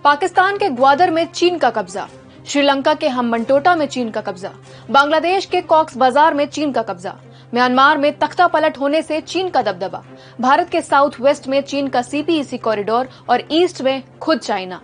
पाकिस्तान के ग्वादर में चीन का कब्जा, श्रीलंका के हम्बनटोटा में चीन का कब्जा, बांग्लादेश के कॉक्स बाजार में चीन का कब्जा, म्यांमार में तख्ता पलट होने से चीन का दबदबा, भारत के साउथ वेस्ट में चीन का सीपीईसी कॉरिडोर और ईस्ट में खुद चाइना।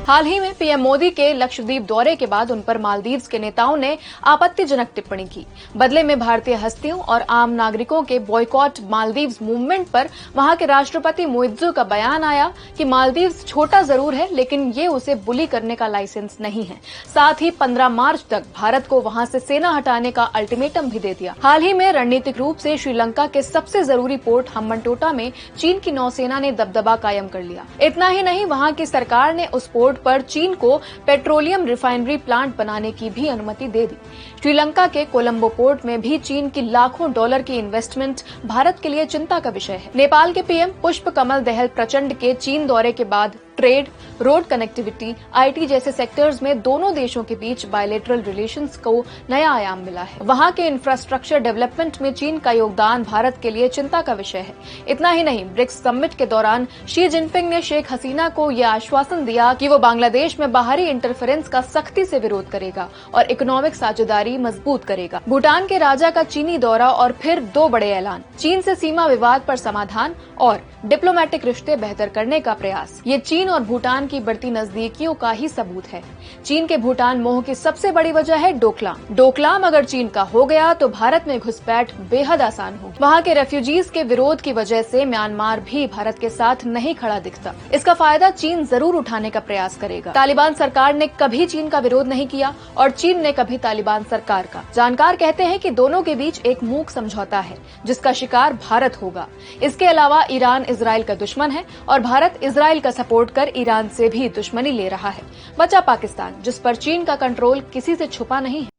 हाल ही में पीएम मोदी के लक्षद्वीप दौरे के बाद उन पर मालदीव्स के नेताओं ने आपत्तिजनक टिप्पणी की। बदले में भारतीय हस्तियों और आम नागरिकों के बॉयकॉट मालदीव्स मूवमेंट पर वहां के राष्ट्रपति मुइज्जू का बयान आया कि मालदीव्स छोटा जरूर है, लेकिन ये उसे बुली करने का लाइसेंस नहीं है। साथ ही 15 मार्च तक भारत को वहां से सेना हटाने का अल्टीमेटम भी दे दिया। हाल ही में रणनीतिक रूप से श्रीलंका के सबसे जरूरी पोर्ट हम्बनटोटा में चीन की नौसेना ने दबदबा कायम कर लिया। इतना ही नहीं, वहां की सरकार ने उस पोर्ट पर चीन को पेट्रोलियम रिफाइनरी प्लांट बनाने की भी अनुमति दे दी। श्रीलंका के कोलंबो पोर्ट में भी चीन की लाखों डॉलर की इन्वेस्टमेंट भारत के लिए चिंता का विषय है। नेपाल के पीएम पुष्प कमल दहल प्रचंड के चीन दौरे के बाद ट्रेड, रोड कनेक्टिविटी, आईटी जैसे सेक्टर्स में दोनों देशों के बीच बायलैटरल रिलेशंस को नया आयाम मिला है। वहां के इंफ्रास्ट्रक्चर डेवलपमेंट में चीन का योगदान भारत के लिए चिंता का विषय है। इतना ही नहीं, ब्रिक्स समिट के दौरान शी जिनपिंग ने शेख हसीना को यह आश्वासन दिया कि वो बांग्लादेश में बाहरी इंटरफेरेंस का सख्ती से विरोध करेगा और इकोनॉमिक साझेदारी मजबूत करेगा। भूटान के राजा का चीनी दौरा और फिर 2 बड़े ऐलान, चीन से सीमा विवाद पर समाधान और डिप्लोमेटिक रिश्ते बेहतर करने का प्रयास। ये चीन और भूटान की बढ़ती नजदीकियों का ही सबूत है। चीन के भूटान मोह की सबसे बड़ी वजह है डोकलाम। डोकलाम अगर चीन का हो गया तो भारत में घुसपैठ बेहद आसान होगी। वहाँ के रेफ्यूजीज के विरोध की वजह से म्यांमार भी भारत के साथ नहीं खड़ा दिखता। इसका फायदा चीन जरूर उठाने का प्रयास करेगा। तालिबान सरकार ने कभी चीन का विरोध नहीं किया और चीन ने कभी तालिबान सरकार का। जानकार कहते हैं कि दोनों के बीच एक मूक समझौता है जिसका शिकार भारत होगा। इसके अलावा ईरान इजराइल का दुश्मन है और भारत इजराइल का सपोर्ट कर ईरान से भी दुश्मनी ले रहा है। बचा पाकिस्तान, जिस पर चीन का कंट्रोल किसी से छुपा नहीं है।